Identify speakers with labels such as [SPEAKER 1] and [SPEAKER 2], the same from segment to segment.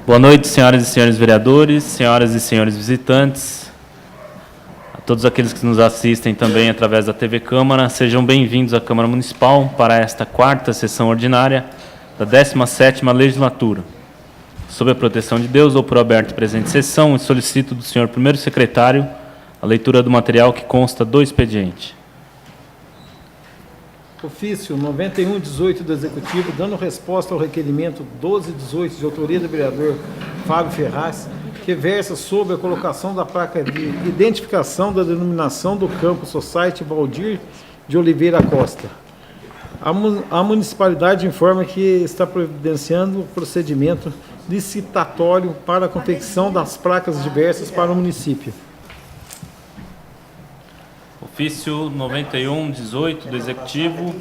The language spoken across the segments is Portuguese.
[SPEAKER 1] Boa noite, senhoras e senhores vereadores, senhoras e senhores visitantes, a todos aqueles que nos assistem também através da TV Câmara, sejam bem-vindos à Câmara Municipal para esta quarta sessão ordinária da 17ª Legislatura. Sob a proteção de Deus, dou por aberto a presente sessão e solicito do senhor primeiro secretário a leitura do material que consta do expediente.
[SPEAKER 2] Ofício 9118 do Executivo, dando resposta ao requerimento 1218 de autoria do vereador Fábio Ferraz, que versa sobre a colocação da placa de identificação da denominação do campo Society Valdir de Oliveira Costa. A municipalidade informa que está providenciando o procedimento licitatório para a confecção das placas diversas para o município.
[SPEAKER 1] Ofício 9118 do Executivo.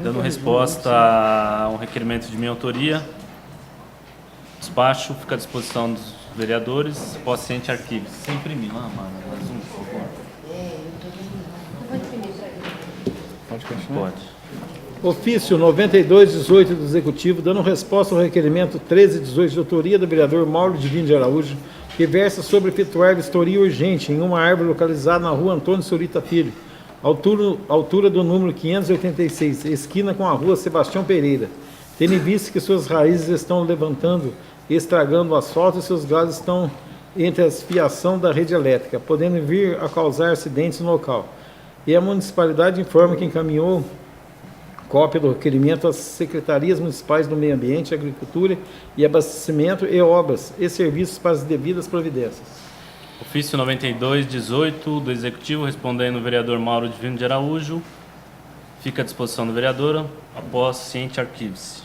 [SPEAKER 1] Dando resposta a um requerimento de minha autoria. Despacho fica à disposição dos vereadores. Paciente arquivo. Sem imprimir lá, mano. Mais um, por favor.
[SPEAKER 2] Pode continuar?
[SPEAKER 1] Pode.
[SPEAKER 2] Ofício 9218 do Executivo, dando resposta ao requerimento 1318 de autoria do vereador Mauro Divino de Araújo, que versa sobre efetuar vistoria urgente em uma árvore localizada na rua Antônio Surita Filho, altura do número 586, esquina com a rua Sebastião Pereira, tendo em vista que suas raízes estão levantando e estragando o asfalto e seus galhos estão entre a fiação da rede elétrica, podendo vir a causar acidentes no local. E a municipalidade informa que encaminhou cópia do requerimento às secretarias municipais do Meio Ambiente, Agricultura e Abastecimento e Obras e Serviços para as devidas providências.
[SPEAKER 1] Ofício 9218 do Executivo, respondendo o vereador Mauro Divino de Araújo. Fica à disposição do vereador. Após ciente, arquive-se.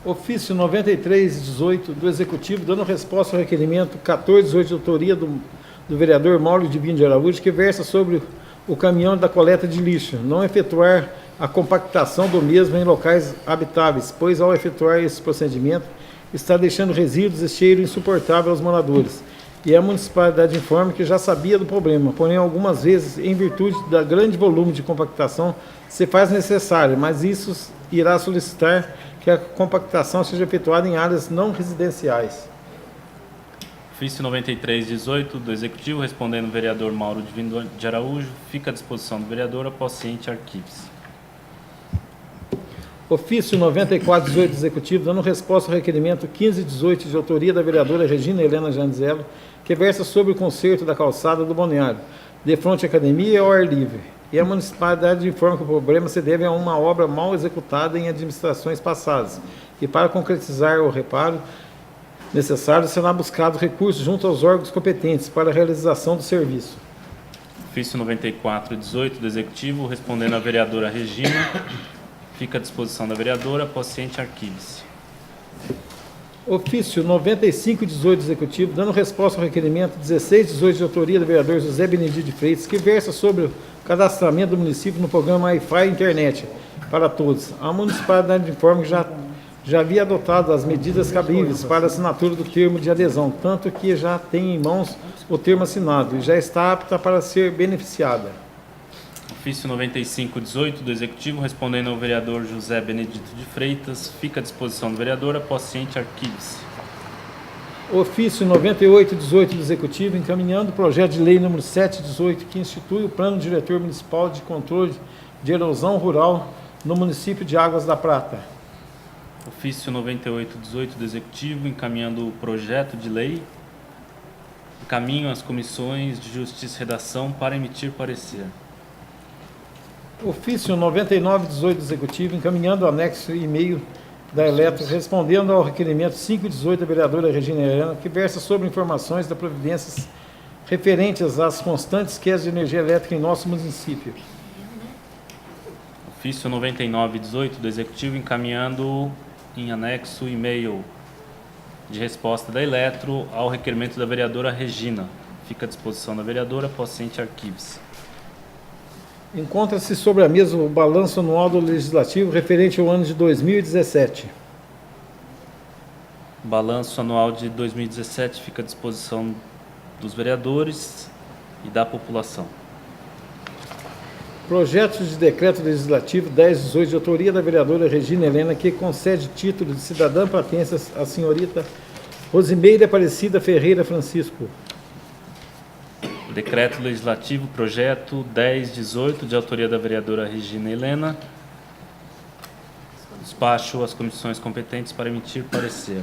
[SPEAKER 2] Ofício 9318 do Executivo, dando resposta ao requerimento 1418 de autoria do vereador Mauro Divino de Araújo, que versa sobre o caminhão da coleta de lixo, não efetuar a compactação do mesmo em locais habitáveis, pois ao efetuar esse procedimento está deixando resíduos e cheiro insuportável aos moradores. E a municipalidade informa que já sabia do problema, porém algumas vezes, em virtude da grande volume de compactação, se faz necessário, mas isso irá solicitar que a compactação seja efetuada em áreas não residenciais.
[SPEAKER 1] Ofício 9318 do Executivo, respondendo o vereador Mauro Divino de Araújo. Fica à disposição do vereador. Após ciente, arquive-se.
[SPEAKER 2] Ofício 9418 do Executivo, dando resposta ao requerimento 1518 de autoria da vereadora Regina Helena Janzelo, que versa sobre o conserto da calçada do Balneário, de frente à academia e ao ar livre. E a municipalidade informa que o problema se deve a uma obra mal executada em administrações passadas. E para concretizar o reparo necessário, será buscado recursos junto aos órgãos competentes para a realização do serviço.
[SPEAKER 1] Ofício 9418 do Executivo, respondendo a vereadora Regina. Fica à disposição da vereadora. Paciente, arquive-se.
[SPEAKER 2] Ofício 9518 do Executivo, dando resposta ao requerimento 1618 de autoria do vereador José Benedito de Freitas, que versa sobre o cadastramento do município no programa Wi-Fi Internet para todos. A municipalidade informa que já havia adotado as medidas cabíveis para a assinatura do termo de adesão, tanto que já tem em mãos o termo assinado e já está apta para ser beneficiada.
[SPEAKER 1] Ofício 9518 do Executivo, respondendo ao vereador José Benedito de Freitas. Fica à disposição do vereador. Após ciente, arquive-se.
[SPEAKER 2] Ofício 9818 do Executivo, encaminhando o projeto de lei número 718, que institui o Plano Diretor Municipal de Controle de Erosão Rural no município de Águas da Prata.
[SPEAKER 1] Ofício 9818 do Executivo, encaminhando o projeto de lei. Encaminho às comissões de Justiça e Redação para emitir parecer.
[SPEAKER 2] Ofício 9918 do Executivo, encaminhando o anexo e e-mail da Eletro, respondendo ao requerimento 518 da vereadora Regina Helena, que versa sobre informações das providências referentes às constantes quedas de energia elétrica em nosso município.
[SPEAKER 1] Ofício 9918 do Executivo, encaminhando em anexo e-mail de resposta da Eletro ao requerimento da vereadora Regina. Fica à disposição da vereadora. Paciente, arquive-se.
[SPEAKER 2] Encontra-se sobre a mesa o balanço anual do Legislativo referente ao ano de 2017.
[SPEAKER 1] Balanço anual de 2017 fica à disposição dos vereadores e da população.
[SPEAKER 2] Projeto de decreto legislativo 1018, de autoria da vereadora Regina Helena, que concede título de cidadã pratense à senhorita Rosimeire Aparecida Ferreira Francisco.
[SPEAKER 1] Decreto legislativo, projeto 1018, de autoria da vereadora Regina Helena. Despacho às comissões competentes para emitir parecer.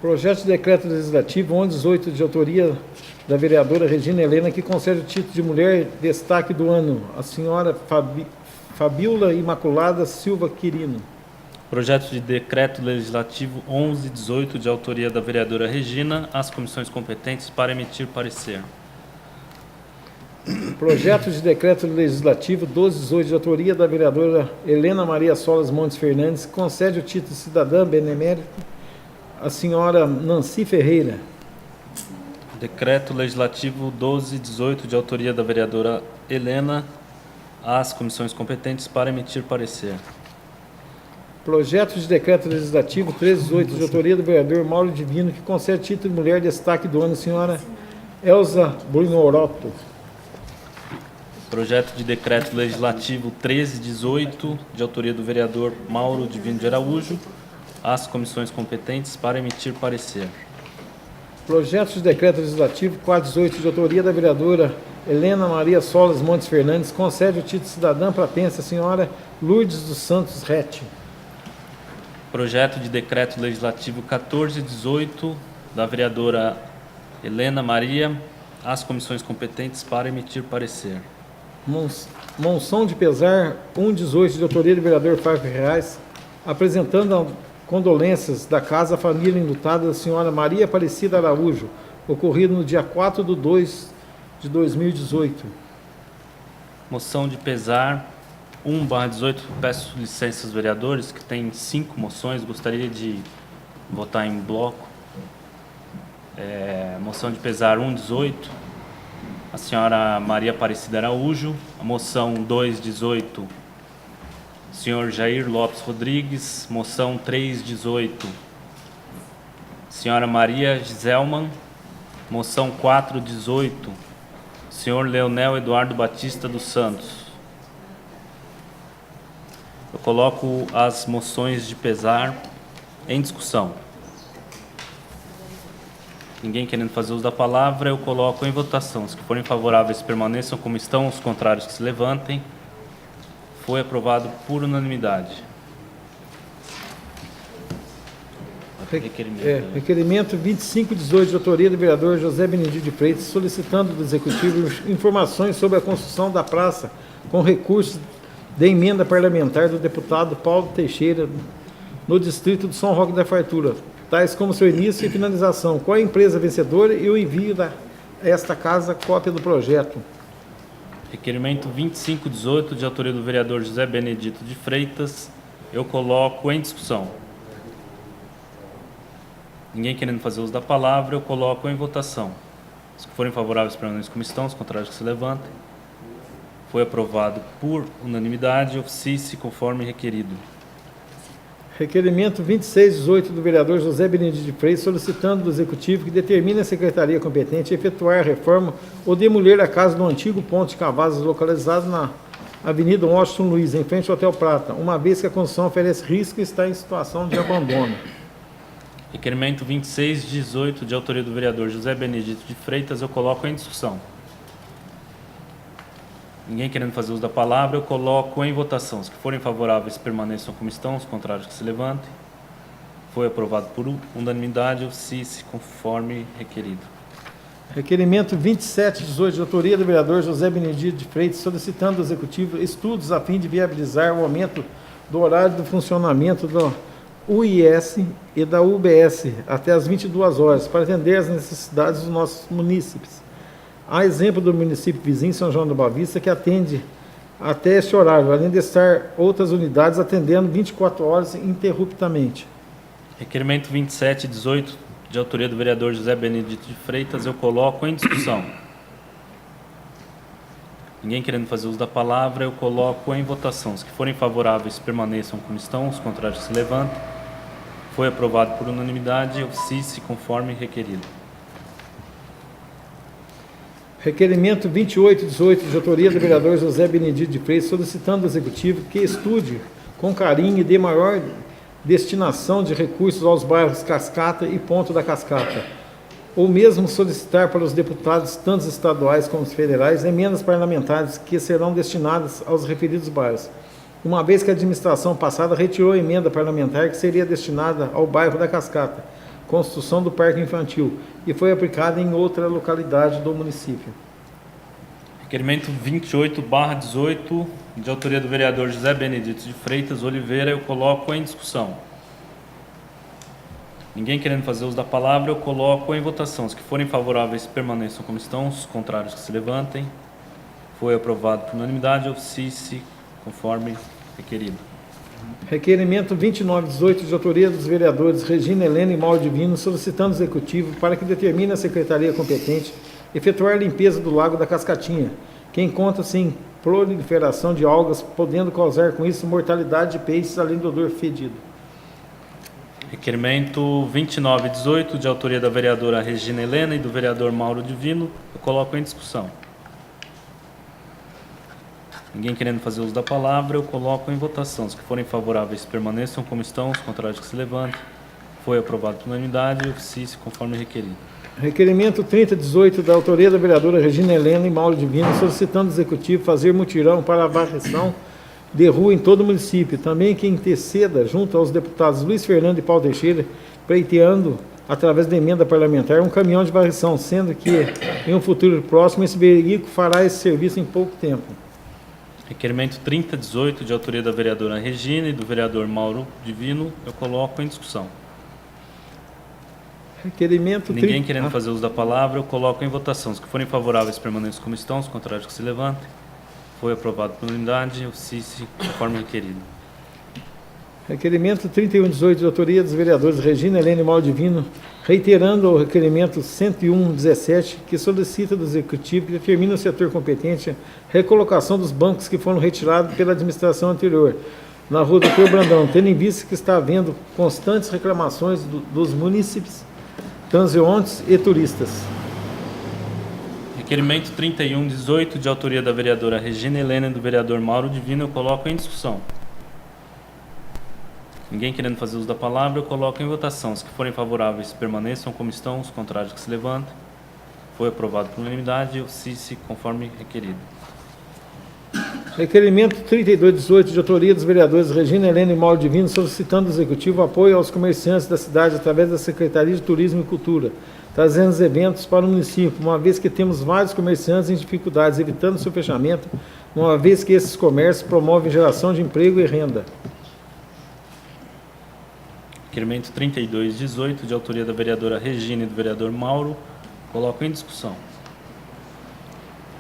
[SPEAKER 2] Projeto de decreto legislativo 1118, de autoria da vereadora Regina Helena, que concede o título de mulher destaque do ano à senhora Fabiola Imaculada Silva Quirino.
[SPEAKER 1] Projeto de decreto legislativo 1118, de autoria da vereadora Regina, às comissões competentes para emitir parecer.
[SPEAKER 2] Projeto de decreto legislativo 1218, de autoria da vereadora Helena Maria Solas Montes Fernandes, que concede o título de cidadã benemérita à senhora Nancy Ferreira.
[SPEAKER 1] Decreto legislativo 1218, de autoria da vereadora Helena, às comissões competentes para emitir parecer.
[SPEAKER 2] Projeto de decreto legislativo 1318, de autoria do vereador Mauro Divino, que concede título de mulher destaque do ano à senhora Elza Brunoroto.
[SPEAKER 1] Projeto de decreto legislativo 1318, de autoria do vereador Mauro Divino de Araújo, às comissões competentes para emitir parecer.
[SPEAKER 2] Projeto de decreto legislativo 418, de autoria da vereadora Helena Maria Solas Montes Fernandes, concede o título de cidadã pratense à senhora Lourdes dos Santos Rete.
[SPEAKER 1] Projeto de decreto legislativo 1418, da vereadora Helena Maria, às comissões competentes para emitir parecer.
[SPEAKER 2] Monção de pesar 118, de autoria do vereador Fábio Reais, apresentando condolências da casa à família enlutada da senhora Maria Aparecida Araújo, ocorrido no dia 4/2 de 2018.
[SPEAKER 1] Moção de pesar 1/18, peço licença aos vereadores, que tem 5 moções, gostaria de votar em bloco. Moção de pesar 1/18, a senhora Maria Aparecida Araújo. A moção 2/18, senhor Jair Lopes Rodrigues. Moção 3/18, senhora Maria Giselman. Moção 4/18, senhor Leonel Eduardo Batista dos Santos. Eu coloco as moções de pesar em discussão. Ninguém querendo fazer uso da palavra, eu coloco em votação. Os que forem favoráveis permaneçam como estão, os contrários que se levantem. Foi aprovado por unanimidade.
[SPEAKER 2] Requerimento 2518, de autoria do vereador José Benedito de Freitas, solicitando do Executivo informações sobre a construção da praça com recursos de emenda parlamentar do deputado Paulo Teixeira, no distrito de São Roque da Fartura, tais como seu início e finalização, qual a empresa vencedora e o envio a esta casa cópia do projeto.
[SPEAKER 1] Requerimento 2518, de autoria do vereador José Benedito de Freitas, eu coloco em discussão. Ninguém querendo fazer uso da palavra, eu coloco em votação. Os que forem favoráveis permaneçam como estão, os contrários que se levantem. Foi aprovado por unanimidade, oficie-se conforme requerido.
[SPEAKER 2] Requerimento 2618, do vereador José Benedito de Freitas, solicitando do Executivo que determine a Secretaria competente efetuar a reforma ou demolir a casa do antigo ponto de Cavazos, localizado na Avenida Washington Luiz, em frente ao Hotel Prata, uma vez que a construção oferece risco e está em situação de abandono.
[SPEAKER 1] Requerimento 2618, de autoria do vereador José Benedito de Freitas, eu coloco em discussão. Ninguém querendo fazer uso da palavra, eu coloco em votação. Os que forem favoráveis permaneçam como estão, os contrários que se levantem. Foi aprovado por unanimidade, oficie-se conforme requerido.
[SPEAKER 2] Requerimento 2718, de autoria do vereador José Benedito de Freitas, solicitando ao Executivo estudos a fim de viabilizar o aumento do horário do funcionamento do UIS e da UBS até as 22 horas, para atender às necessidades dos nossos munícipes. Há exemplo do município vizinho, São João da Boa Vista, que atende até este horário, além de estar outras unidades atendendo 24 horas ininterruptamente.
[SPEAKER 1] Requerimento 2718, de autoria do vereador José Benedito de Freitas, eu coloco em discussão. Ninguém querendo fazer uso da palavra, eu coloco em votação. Os que forem favoráveis permaneçam como estão, os contrários se levantem. Foi aprovado por unanimidade, oficie-se conforme requerido.
[SPEAKER 2] Requerimento 2818, de autoria do vereador José Benedito de Freitas, solicitando ao Executivo que estude com carinho e dê maior destinação de recursos aos bairros Cascata e Ponto da Cascata, ou mesmo solicitar para os deputados, tanto estaduais como federais, emendas parlamentares que serão destinadas aos referidos bairros, uma vez que a administração passada retirou a emenda parlamentar que seria destinada ao bairro da Cascata, construção do parque infantil, e foi aplicada em outra localidade do município.
[SPEAKER 1] Requerimento 28/18, de autoria do vereador José Benedito de Freitas Oliveira, eu coloco em discussão. Ninguém querendo fazer uso da palavra, eu coloco em votação. Os que forem favoráveis permaneçam como estão, os contrários que se levantem. Foi aprovado por unanimade, oficie-se conforme requerido.
[SPEAKER 2] Requerimento 2918, de autoria dos vereadores Regina Helena e Mauro Divino, solicitando ao Executivo para que determine a Secretaria competente efetuar a limpeza do Lago da Cascatinha, que encontra-se em proliferação de algas, podendo causar com isso mortalidade de peixes, além do odor fedido.
[SPEAKER 1] Requerimento 2918, de autoria da vereadora Regina Helena e do vereador Mauro Divino, eu coloco em discussão. Ninguém querendo fazer uso da palavra, eu coloco em votação. Os que forem favoráveis permaneçam como estão, os contrários que se levantem. Foi aprovado por unanimade, oficie-se conforme requerido.
[SPEAKER 2] Requerimento 3018, da autoria da vereadora Regina Helena e Mauro Divino, solicitando ao Executivo fazer mutirão para a varrição de rua em todo o município. Também que interceda junto aos deputados Luiz Fernando e Paulo Teixeira, pleiteando, através da emenda parlamentar, um caminhão de varrição, sendo que, em um futuro próximo, esse veículo fará esse serviço em pouco tempo.
[SPEAKER 1] Requerimento 3018, de autoria da vereadora Regina e do vereador Mauro Divino, eu coloco em discussão.
[SPEAKER 2] Requerimento
[SPEAKER 1] Ninguém querendo fazer uso da palavra, eu coloco em votação. Os que forem favoráveis permaneçam como estão, os contrários que se levantem. Foi aprovado por unanimade, oficie-se conforme requerido.
[SPEAKER 2] Requerimento 3118, de autoria dos vereadores Regina Helena e Mauro Divino, reiterando o requerimento 10117, que solicita do Executivo que determine o setor competente a recolocação dos bancos que foram retirados pela administração anterior, na rua Doutor Brandão, tendo em vista que está havendo constantes reclamações dos munícipes, transeuntes e turistas.
[SPEAKER 1] Requerimento 3118, de autoria da vereadora Regina Helena e do vereador Mauro Divino, eu coloco em discussão. Ninguém querendo fazer uso da palavra, eu coloco em votação. Os que forem favoráveis permaneçam como estão, os contrários que se levantem. Foi aprovado por unanimade, oficie-se conforme requerido.
[SPEAKER 2] Requerimento 3218, de autoria dos vereadores Regina Helena e Mauro Divino, solicitando ao Executivo apoio aos comerciantes da cidade através da Secretaria de Turismo e Cultura, trazendo os eventos para o município, uma vez que temos vários comerciantes em dificuldades, evitando seu fechamento, uma vez que esses comércios promovem geração de emprego e renda.
[SPEAKER 1] Requerimento 3218, de autoria da vereadora Regina e do vereador Mauro, coloco em discussão.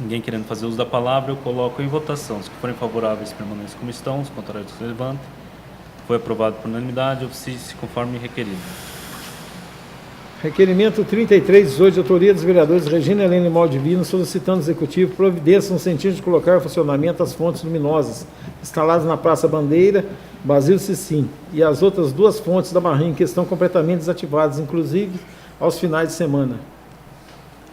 [SPEAKER 1] Ninguém querendo fazer uso da palavra, eu coloco em votação. Os que forem favoráveis permaneçam como estão, os contrários se levantem. Foi aprovado por unanimade, oficie-se conforme requerido.
[SPEAKER 2] Requerimento 3318, de autoria dos vereadores Regina Helena e Mauro Divino, solicitando ao Executivo providência no sentido de colocar em funcionamento as fontes luminosas instaladas na Praça Bandeira, Basílio Cicim, e as outras duas fontes da Barrinha que estão completamente desativadas, inclusive aos finais de semana.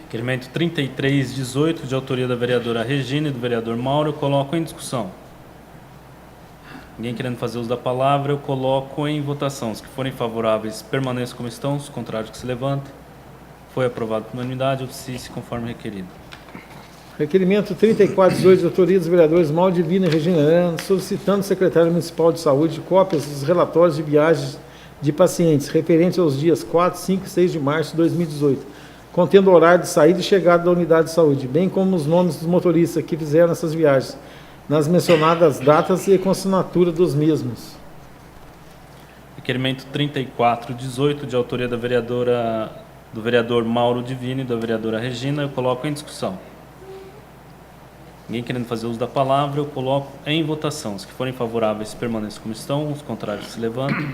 [SPEAKER 1] Requerimento 3318, de autoria da vereadora Regina e do vereador Mauro, eu coloco em discussão. Ninguém querendo fazer uso da palavra, eu coloco em votação. Os que forem favoráveis permaneçam como estão, os contrários que se levantem. Foi aprovado por unanimade, oficie-se conforme requerido.
[SPEAKER 2] Requerimento 3418, de autoria dos vereadores Mauro Divino e Regina Helena, solicitando ao secretário municipal de saúde cópias dos relatórios de viagens de pacientes referentes aos dias 4, 5 e 6 de março de 2018, contendo o horário de saída e chegada da unidade de saúde, bem como os nomes dos motoristas que fizeram essas viagens, nas mencionadas datas e com assinatura dos mesmos.
[SPEAKER 1] Requerimento 3418, de autoria do vereador Mauro Divino e da vereadora Regina, eu coloco em discussão. Ninguém querendo fazer uso da palavra, eu coloco em votação. Os que forem favoráveis permaneçam como estão, os contrários se levantem.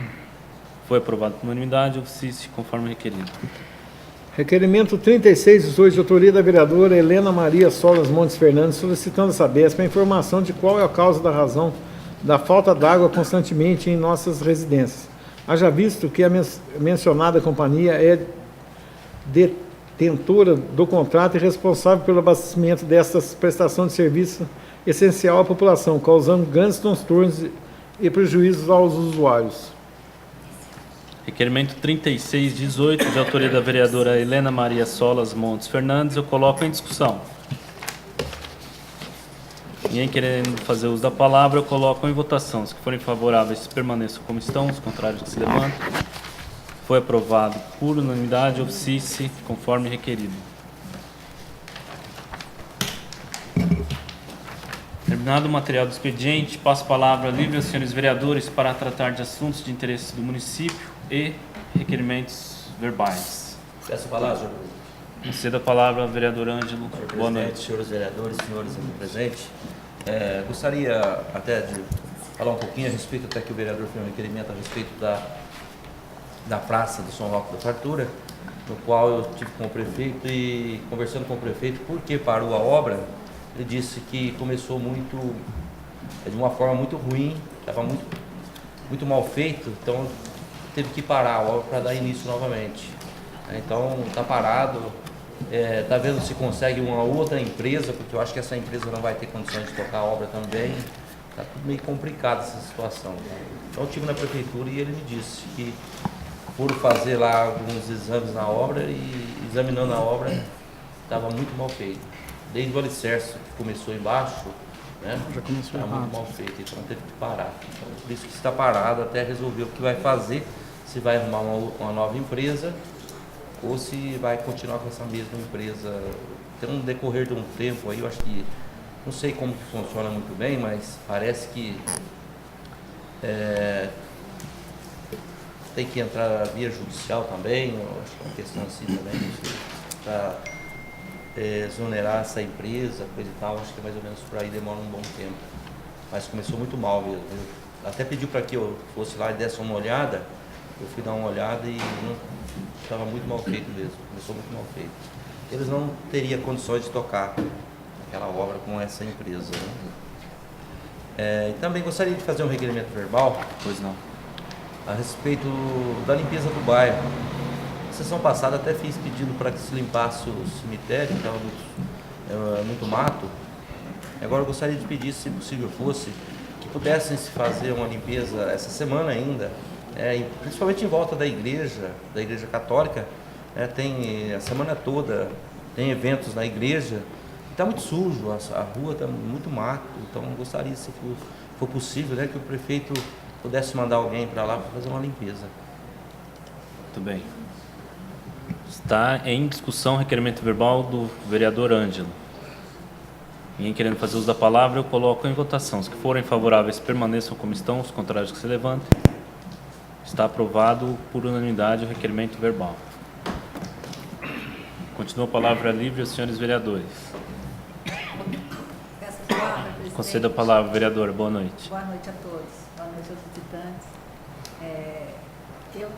[SPEAKER 1] Foi aprovado por unanimade, oficie-se conforme requerido.
[SPEAKER 2] Requerimento 3618, de autoria da vereadora Helena Maria Solas Montes Fernandes, solicitando a Sabesp a informação de qual é a causa da razão da falta d'água constantemente em nossas residências. Haja visto que a mencionada companhia é detentora do contrato e responsável pelo abastecimento desta prestação de serviço essencial à população, causando grandes transtornos e prejuízos aos usuários.
[SPEAKER 1] Requerimento 3618, de autoria da vereadora Helena Maria Solas Montes Fernandes, eu coloco em discussão. Ninguém querendo fazer uso da palavra, eu coloco em votação. Os que forem favoráveis permaneçam como estão, os contrários que se levantem. Foi aprovado por unanimidade, ofício, conforme requerido. Terminado o material do expediente, passo a palavra livre aos senhores vereadores para tratar de assuntos de interesse do município e requerimentos verbais.
[SPEAKER 3] Peço a palavra.
[SPEAKER 1] Cedo a palavra ao vereador Ângelo. Boa noite.
[SPEAKER 3] Senhores vereadores, senhores aqui presentes. Gostaria até de falar um pouquinho a respeito, até que o vereador fez um requerimento a respeito da praça do São Roque da Fartura, no qual eu tive com o prefeito e conversando com o prefeito, porque parou a obra. Ele disse que começou de uma forma muito ruim, estava muito mal feito, então teve que parar a obra para dar início novamente. Então está parado, está vendo se consegue uma outra empresa, porque eu acho que essa empresa não vai ter condições de tocar a obra também. Está tudo meio complicado essa situação. Então eu estive na prefeitura e ele me disse que foram fazer lá alguns exames na obra e examinando a obra estava muito mal feito. Desde o alicerce que começou embaixo, né, já começou muito mal feito, então teve que parar. Então, por isso que está parado até resolver o que vai fazer, se vai arrumar uma nova empresa ou se vai continuar com essa mesma empresa. Tem um decorrer de um tempo aí, eu acho que, não sei como que funciona muito bem, mas parece que tem que entrar via judicial também, eu acho que é uma questão assim também, para exonerar essa empresa, coisa e tal, acho que é mais ou menos por aí, demora um bom tempo. Mas começou muito mal mesmo. Até pediu para que eu fosse lá e desse uma olhada, eu fui dar uma olhada e estava muito mal feito mesmo, começou muito mal feito. Eles não teriam condições de tocar aquela obra com essa empresa, né? E também gostaria de fazer um requerimento verbal.
[SPEAKER 1] Pois não.
[SPEAKER 3] A respeito da limpeza do bairro. Na sessão passada até fiz pedido para que se limpasse o cemitério, que estava muito mato. Agora eu gostaria de pedir, se possível fosse, que pudessem se fazer uma limpeza essa semana ainda, principalmente em volta da igreja católica, tem a semana toda, tem eventos na igreja, está muito sujo, a rua está muito mato, então eu gostaria, se for possível, que o prefeito pudesse mandar alguém para lá para fazer uma limpeza.
[SPEAKER 1] Muito bem. Está em discussão o requerimento verbal do vereador Ângelo. Ninguém querendo fazer uso da palavra, eu coloco em votação. Os que forem favoráveis permaneçam como estão, os contrários que se levantem. Está aprovado por unanimidade o requerimento verbal. Continua a palavra livre aos senhores vereadores.
[SPEAKER 4] Peço a palavra, presidente.
[SPEAKER 1] Conceda a palavra, vereador. Boa noite.
[SPEAKER 4] Boa noite a todos. Boa noite aos visitantes.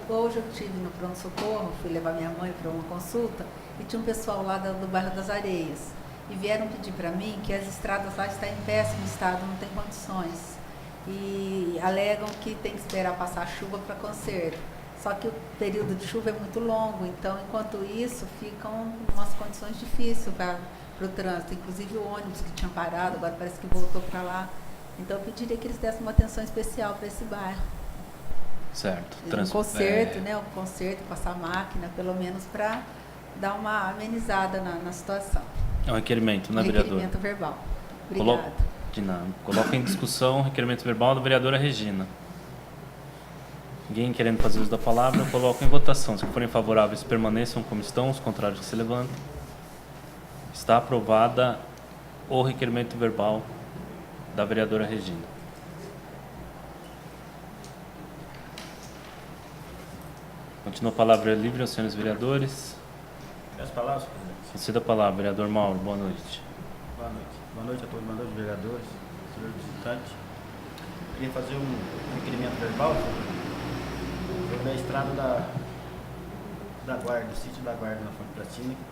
[SPEAKER 4] Hoje eu estive no pronto-socorro, fui levar minha mãe para uma consulta e tinha um pessoal lá do bairro das Areias. E vieram pedir para mim que as estradas lá estão em péssimo estado, não tem condições. E alegam que tem que esperar passar a chuva para conserto. Só que o período de chuva é muito longo, então enquanto isso ficam umas condições difíceis para o trânsito. Inclusive o ônibus que tinha parado, agora parece que voltou para lá. Então eu pediria que eles dessem uma atenção especial para esse bairro.
[SPEAKER 1] Certo.
[SPEAKER 4] Um conserto, né? Um conserto, passar a máquina, pelo menos para dar uma amenizada na situação.
[SPEAKER 1] É um requerimento, né, vereador?
[SPEAKER 4] Requerimento verbal. Obrigada.
[SPEAKER 1] Coloca em discussão o requerimento verbal da vereadora Regina. Ninguém querendo fazer uso da palavra, eu coloco em votação. Se forem favoráveis, permaneçam como estão, os contrários que se levantem. Está aprovada o requerimento verbal da vereadora Regina. Continua a palavra livre aos senhores vereadores.
[SPEAKER 5] As palavras, presidente.
[SPEAKER 1] Conceda a palavra, vereador Mauro. Boa noite.
[SPEAKER 5] Boa noite. Boa noite a todos, boa noite, vereadores, senhores visitantes. Queria fazer um requerimento verbal sobre a estrada da Guarda, do sítio da Guarda na Fonte Platina, que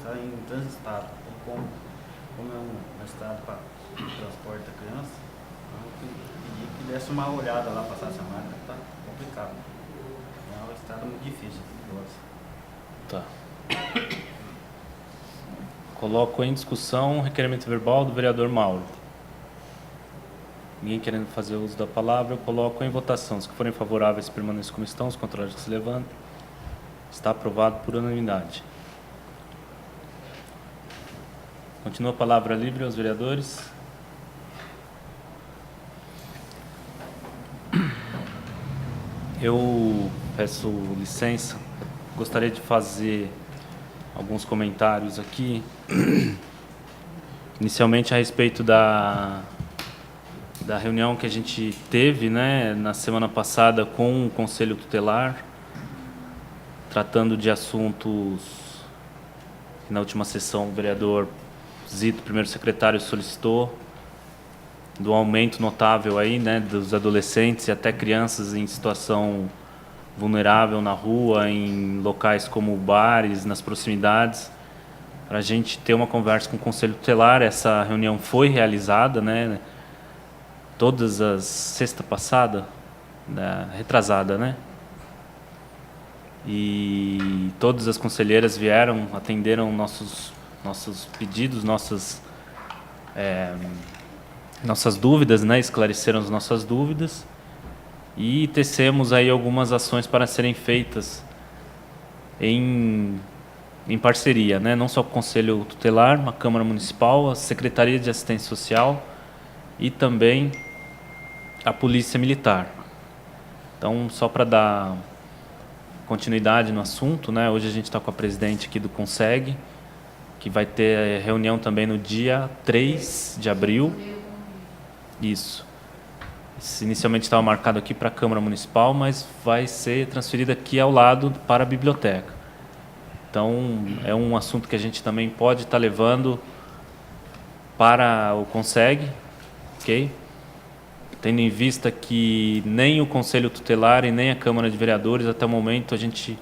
[SPEAKER 5] está em transitado. Como é uma estrada para transporte da criança, eu pedi que desse uma olhada lá, passasse a máquina, está complicado. É uma estrada muito difícil.
[SPEAKER 1] Tá. Coloco em discussão o requerimento verbal do vereador Mauro. Ninguém querendo fazer uso da palavra, eu coloco em votação. Os que forem favoráveis permaneçam como estão, os contrários que se levantem. Está aprovado por unanimidade. Continua a palavra livre aos vereadores. Eu peço licença, gostaria de fazer alguns comentários aqui, inicialmente a respeito da reunião que a gente teve, né, na semana passada com o Conselho Tutelar, tratando de assuntos que na última sessão o vereador Zito, primeiro secretário, solicitou, do aumento notável aí, né, dos adolescentes e até crianças em situação vulnerável na rua, em locais como bares, nas proximidades, para a gente ter uma conversa com o Conselho Tutelar. Essa reunião foi realizada, né, todas as sexta passada, retrasada, né, e todas as conselheiras vieram, atenderam nossos pedidos, nossas dúvidas, né, esclareceram as nossas dúvidas e tecemos aí algumas ações para serem feitas em parceria, né, não só com o Conselho Tutelar, a Câmara Municipal, a Secretaria de Assistência Social e também a Polícia Militar. Então, só para dar continuidade no assunto, né, hoje a gente está com a presidente aqui do CONSEG, que vai ter reunião também no dia 3 de abril. Isso. Inicialmente estava marcado aqui para a Câmara Municipal, mas vai ser transferido aqui ao lado para a biblioteca. Então, é um assunto que a gente também pode estar levando para o CONSEG, ok? Tendo em vista que nem o Conselho Tutelar e nem a Câmara de Vereadores, até o momento, a gente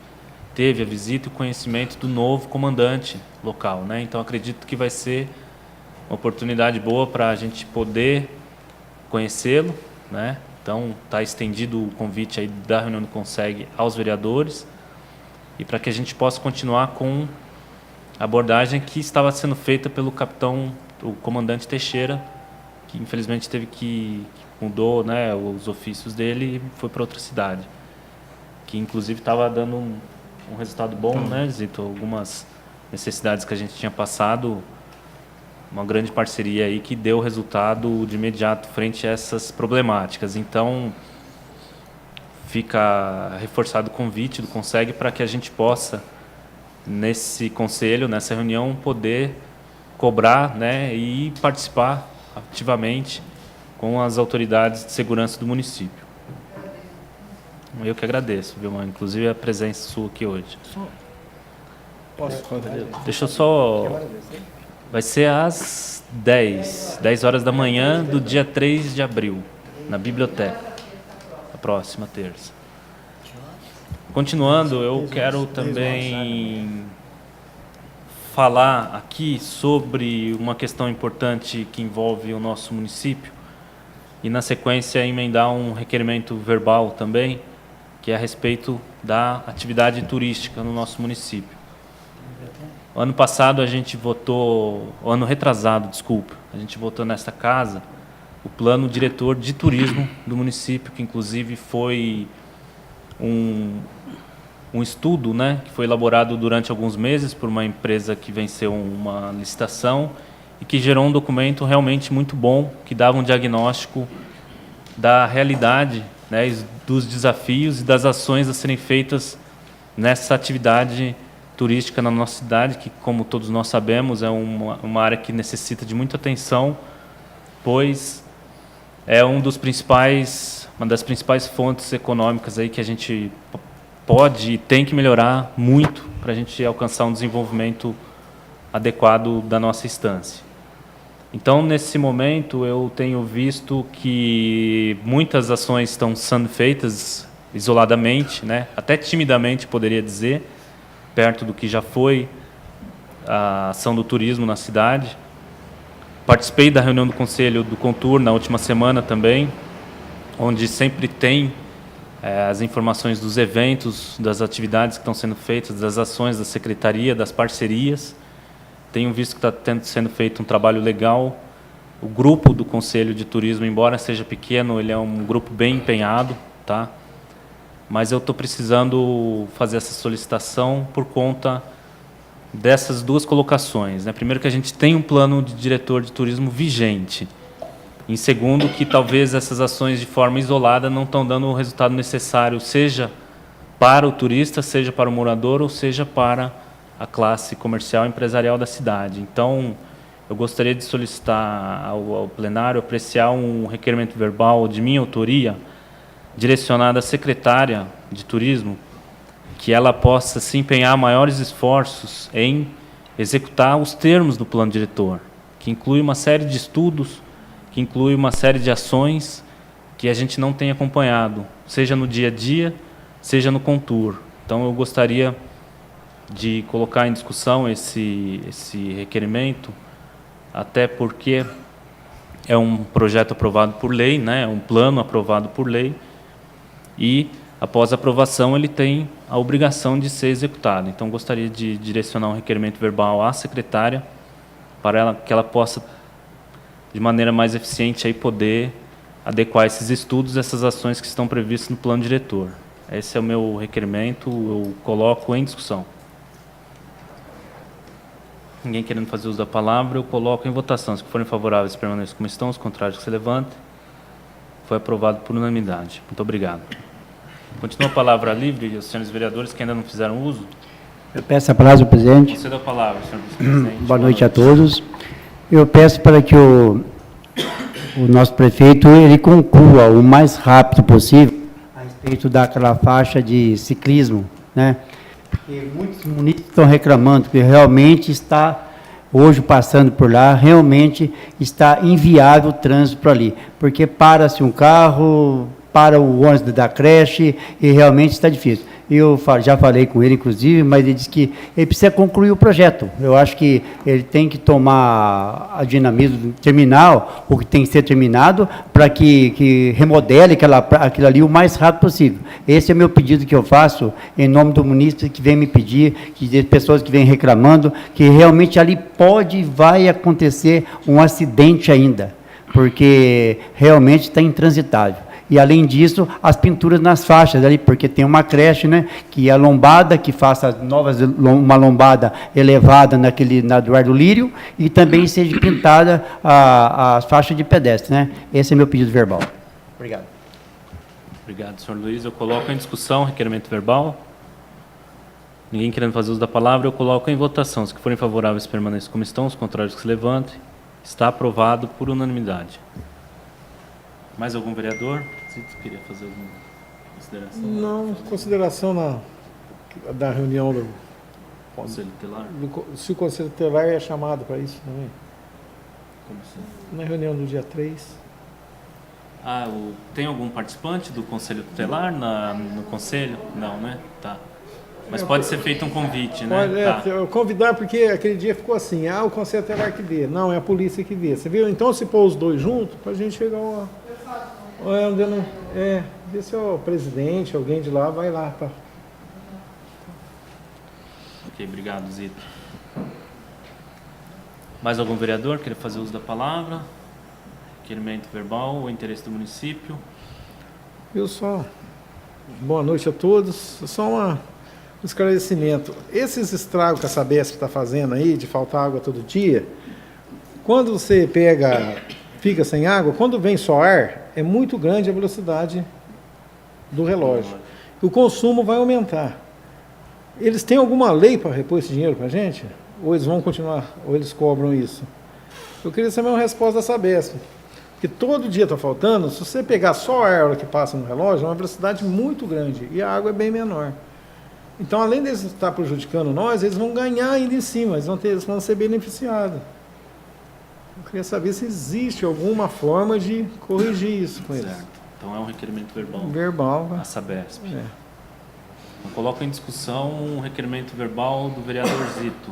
[SPEAKER 1] teve a visita e o conhecimento do novo comandante local, né? Então, acredito que vai ser uma oportunidade boa para a gente poder conhecê-lo, né? Então, está estendido o convite aí da reunião do CONSEG aos vereadores e para que a gente possa continuar com a abordagem que estava sendo feita pelo capitão, o comandante Teixeira, que infelizmente mudou, né, os ofícios dele e foi para outra cidade, que inclusive estava dando um resultado bom, né, Zito? Algumas necessidades que a gente tinha passado, uma grande parceria aí que deu resultado de imediato frente a essas problemáticas. Então, fica reforçado o convite do CONSEG para que a gente possa, nesse conselho, nessa reunião, poder cobrar, né, e participar ativamente com as autoridades de segurança do município. Eu que agradeço, viu, mãe? Inclusive a presença sua aqui hoje.
[SPEAKER 2] Posso?
[SPEAKER 1] Deixa eu só... Vai ser às 10 horas da manhã do dia 3 de abril, na biblioteca, a próxima terça. Continuando, eu quero também falar aqui sobre uma questão importante que envolve o nosso município e, na sequência, emendar um requerimento verbal também, que é a respeito da atividade turística no nosso município. Ano passado a gente votou, ano retrasado, desculpa, a gente votou nesta casa o plano diretor de turismo do município, que inclusive foi um estudo, né, que foi elaborado durante alguns meses por uma empresa que venceu uma licitação e que gerou um documento realmente muito bom, que dava um diagnóstico da realidade, né, dos desafios e das ações a serem feitas nessa atividade turística na nossa cidade, que, como todos nós sabemos, é uma área que necessita de muita atenção, pois é uma das principais fontes econômicas aí que a gente pode e tem que melhorar muito para a gente alcançar um desenvolvimento adequado da nossa instância. Então, nesse momento, eu tenho visto que muitas ações estão sendo feitas isoladamente, né, até timidamente, poderia dizer, perto do que já foi a ação do turismo na cidade. Participei da reunião do Conselho do Contur na última semana também, onde sempre tem as informações dos eventos, das atividades que estão sendo feitas, das ações da Secretaria, das parcerias. Tenho visto que está sendo feito um trabalho legal. O grupo do Conselho de Turismo, embora seja pequeno, ele é um grupo bem empenhado, tá? Mas eu estou precisando fazer essa solicitação por conta dessas duas colocações, né? Primeiro, que a gente tem um plano de diretor de turismo vigente. Em segundo, que talvez essas ações de forma isolada não estão dando o resultado necessário, seja para o turista, seja para o morador, ou seja para a classe comercial e empresarial da cidade. Então, eu gostaria de solicitar ao plenário apreciar um requerimento verbal de minha autoria, direcionado à secretária de turismo, que ela possa se empenhar maiores esforços em executar os termos do plano diretor, que inclui uma série de estudos, que inclui uma série de ações que a gente não tem acompanhado, seja no dia a dia, seja no Contur. Então, eu gostaria de colocar em discussão esse requerimento, até porque é um projeto aprovado por lei, né? É um plano aprovado por lei, e, após a aprovação, ele tem a obrigação de ser executado. Então, gostaria de direcionar um requerimento verbal à secretária, para que ela possa, de maneira mais eficiente, aí, poder adequar esses estudos, essas ações que estão previstas no plano diretor. Esse é o meu requerimento, eu coloco em discussão. Ninguém querendo fazer uso da palavra, eu coloco em votação. Os que forem favoráveis permaneçam como estão, os contrários que se levantem. Foi aprovado por unanimidade. Muito obrigado. Continua a palavra livre aos senhores vereadores que ainda não fizeram uso.
[SPEAKER 6] Eu peço a palavra, presidente.
[SPEAKER 1] Conceda a palavra, senhor vice-presidente.
[SPEAKER 6] Boa noite a todos. Eu peço para que o nosso prefeito ele conclua o mais rápido possível a respeito daquela faixa de ciclismo, né? Porque muitos munícipes estão reclamando que realmente está, hoje passando por lá, realmente está inviável o trânsito por ali, porque para-se um carro, para o ônibus da creche e realmente está difícil. Eu já falei com ele, inclusive, mas ele disse que ele precisa concluir o projeto. Eu acho que ele tem que tomar a dinamismo terminal, o que tem que ser terminado, para que remodele aquilo ali o mais rápido possível. Esse é o meu pedido que eu faço, em nome do munícipe que vem me pedir, de pessoas que vêm reclamando, que realmente ali pode e vai acontecer um acidente ainda, porque realmente está intransitável. E, além disso, as pinturas nas faixas ali, porque tem uma creche, né, que é a lombada, que faça uma lombada elevada na Eduardo Lírio, e também seja pintada as faixas de pedestre, né? Esse é meu pedido verbal. Obrigado.
[SPEAKER 1] Obrigado, senhor Luiz. Eu coloco em discussão o requerimento verbal. Ninguém querendo fazer uso da palavra, eu coloco em votação. Os que forem favoráveis permaneçam como estão, os contrários que se levantem. Está aprovado por unanimidade. Mais algum vereador? Você queria fazer alguma consideração?
[SPEAKER 2] Não, consideração da reunião do
[SPEAKER 1] Conselho Tutelar?
[SPEAKER 2] Se o Conselho Tutelar é chamado para isso também.
[SPEAKER 1] Como assim?
[SPEAKER 2] Na reunião do dia 3.
[SPEAKER 1] Tem algum participante do Conselho Tutelar no Conselho? Não, né? Tá. Mas pode ser feito um convite, né?
[SPEAKER 2] Pode, eu convidar, porque aquele dia ficou assim, o Conselho Tutelar que vê. Não, é a polícia que vê. Você viu? Então, se pôr os dois juntos, para a gente chegar a... Vê se é o presidente, alguém de lá, vai lá. Tá.
[SPEAKER 1] Ok, obrigado, Zito. Mais algum vereador queira fazer uso da palavra? Requerimento verbal, o interesse do município?
[SPEAKER 2] Boa noite a todos. Só um esclarecimento. Esses estragos que a Sabesp está fazendo aí, de faltar água todo dia, quando você fica sem água, quando vem só ar, é muito grande a velocidade do relógio. O consumo vai aumentar. Eles têm alguma lei para repor esse dinheiro para a gente? Ou eles vão continuar, ou eles cobram isso? Eu queria saber uma resposta da Sabesp. Porque todo dia está faltando, se você pegar só a hora que passa no relógio, é uma velocidade muito grande, e a água é bem menor. Então, além deles estar prejudicando nós, eles vão ganhar ainda em cima, eles vão ser beneficiados. Eu queria saber se existe alguma forma de corrigir isso com eles.
[SPEAKER 1] Certo. Então é um requerimento verbal.
[SPEAKER 2] Verbal.
[SPEAKER 1] A Sabesp. Então, coloco em discussão um requerimento verbal do vereador Zito.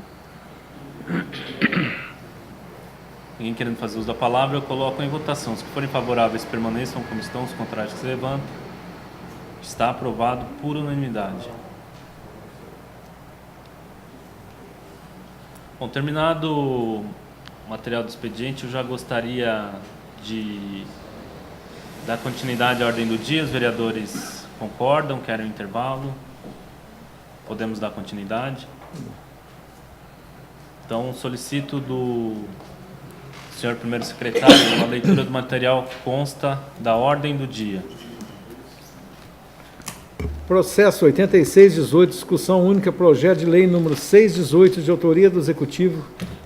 [SPEAKER 1] Ninguém querendo fazer uso da palavra, eu coloco em votação. Os que forem favoráveis permaneçam como estão, os contrários que se levantam. Está aprovado por unanimidade. Bom, terminado o material do expediente, eu já gostaria de dar continuidade à ordem do dia. Os vereadores concordam, querem um intervalo? Podemos dar continuidade? Então, solicito do senhor primeiro secretário uma leitura do material que consta da ordem do dia.
[SPEAKER 2] Processo 8618, discussão única, projeto de lei número 618, de autoria do Executivo,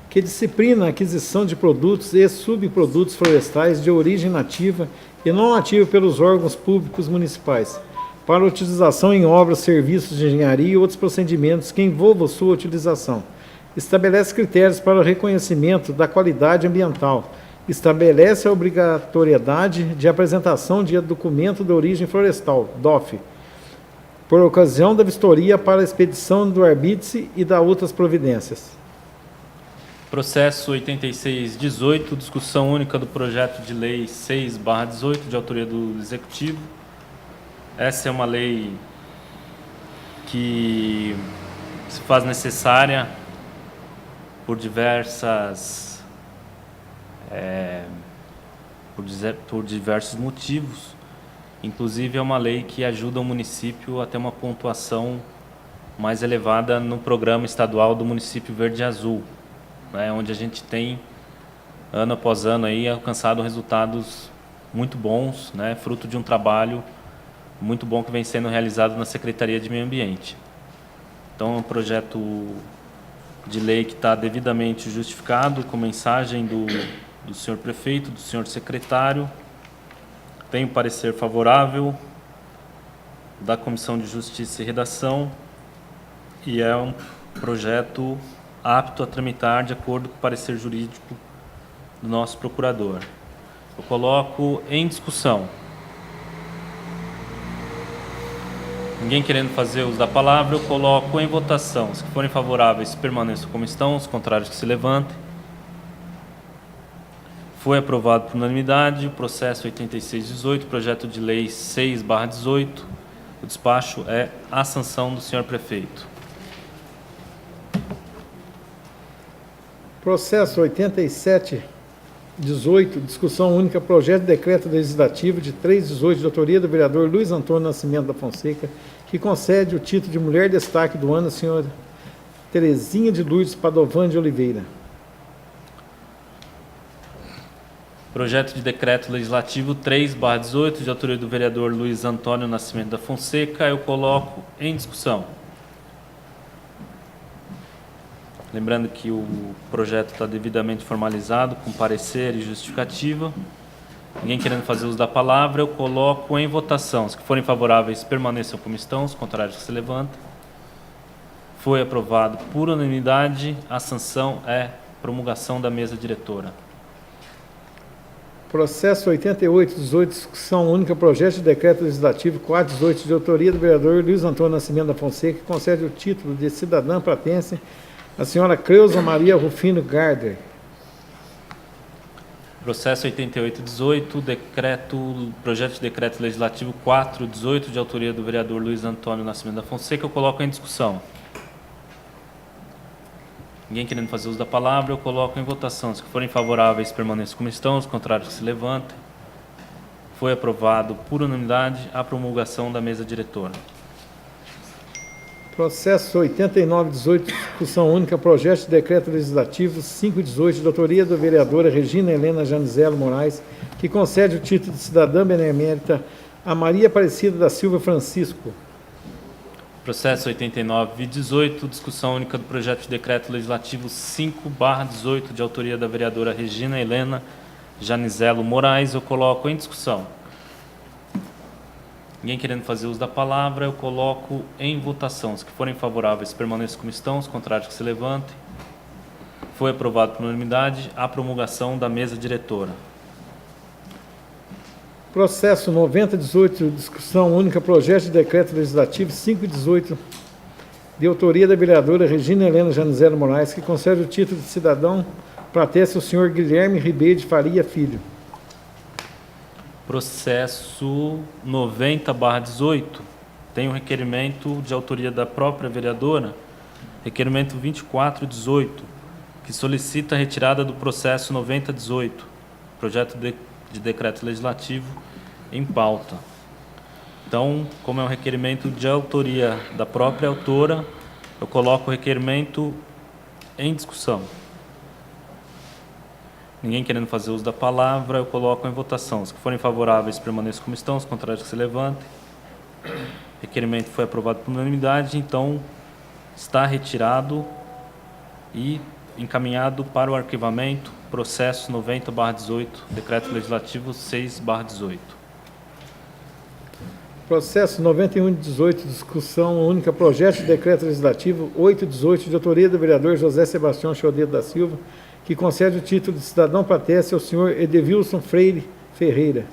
[SPEAKER 2] que disciplina a aquisição de produtos e subprodutos florestais de origem nativa e não nativa pelos órgãos públicos municipais, para utilização em obras, serviços de engenharia e outros procedimentos que envolvam sua utilização. Estabelece critérios para o reconhecimento da qualidade ambiental. Estabelece a obrigatoriedade de apresentação de documento de origem florestal, DOF, por ocasião da vistoria para a expedição do arbítrio e da outras providências.
[SPEAKER 1] Processo 8618, discussão única do projeto de lei 6/18, de autoria do Executivo. Essa é uma lei que se faz necessária por diversos motivos. Inclusive, é uma lei que ajuda o município a ter uma pontuação mais elevada no programa estadual do município Verde e Azul, né, onde a gente tem, ano após ano, aí, alcançado resultados muito bons, né, fruto de um trabalho muito bom que vem sendo realizado na Secretaria de Meio Ambiente. Então, é um projeto de lei que está devidamente justificado, com mensagem do senhor prefeito, do senhor secretário. Tem o parecer favorável da Comissão de Justiça e Redação e é um projeto apto a tramitar de acordo com o parecer jurídico do nosso procurador. Eu coloco em discussão. Ninguém querendo fazer uso da palavra, eu coloco em votação. Se forem favoráveis, permaneçam como estão, os contrários que se levantem. Foi aprovado por unanimidade o processo 8618, projeto de lei 6/18. O despacho é a sanção do senhor prefeito.
[SPEAKER 2] Processo 8718, discussão única, projeto de decreto legislativo de 3/18, de autoria do vereador Luiz Antônio Nascimento da Fonseca, que concede o título de Mulher Destaque do Ano à senhora Terezinha de Lourdes Padovan de Oliveira.
[SPEAKER 1] Projeto de decreto legislativo 3/18, de autoria do vereador Luiz Antônio Nascimento da Fonseca. Eu coloco em discussão. Lembrando que o projeto está devidamente formalizado, com parecer e justificativa. Ninguém querendo fazer uso da palavra, eu coloco em votação. Os que forem favoráveis, permaneçam como estão, os contrários que se levantem. Foi aprovado por unanimidade. A sanção é promulgação da mesa diretora.
[SPEAKER 2] Processo 8818, discussão única, projeto de decreto legislativo 4/18, de autoria do vereador Luiz Antônio Nascimento da Fonseca, que concede o título de cidadã pratense à senhora Creuza Maria Rufino Garder.
[SPEAKER 1] Processo 8818, projeto de decreto legislativo 4/18, de autoria do vereador Luiz Antônio Nascimento da Fonseca. Eu coloco em discussão. Ninguém querendo fazer uso da palavra, eu coloco em votação. Se forem favoráveis, permaneçam como estão, os contrários que se levantem. Foi aprovado por unanimidade a promulgação da mesa diretora.
[SPEAKER 2] Processo 8918, discussão única, projeto de decreto legislativo 5/18, de autoria da vereadora Regina Helena Janizelo Moraes, que concede o título de cidadã benemérita a Maria Aparecida da Silva Francisco.
[SPEAKER 1] Processo 8918, discussão única do projeto de decreto legislativo 5/18, de autoria da vereadora Regina Helena Janizelo Moraes. Eu coloco em discussão. Ninguém querendo fazer uso da palavra, eu coloco em votação. Os que forem favoráveis, permaneçam como estão, os contrários que se levantem. Foi aprovado por unanimidade a promulgação da mesa diretora.
[SPEAKER 2] Processo 9018, discussão única, projeto de decreto legislativo 5/18, de autoria da vereadora Regina Helena Janizelo Moraes, que concede o título de cidadão pratense ao senhor Guilherme Ribeiro de Faria Filho.
[SPEAKER 1] Processo 90/18, tem um requerimento de autoria da própria vereadora, requerimento 24/18, que solicita a retirada do processo 90/18, projeto de decreto legislativo em pauta. Então, como é um requerimento de autoria da própria autora, eu coloco o requerimento em discussão. Ninguém querendo fazer uso da palavra, eu coloco em votação. Os que forem favoráveis permaneçam como estão, os contrários que se levantem. O requerimento foi aprovado por unanimidade, então está retirado e encaminhado para o arquivamento, processo 90/18, decreto legislativo 6/18.
[SPEAKER 2] Processo 91/18, discussão única, projeto de decreto legislativo 8/18, de autoria do vereador José Sebastião Chodeto da Silva, que concede o título de cidadão pateste ao senhor Edevilson Freire Ferreira.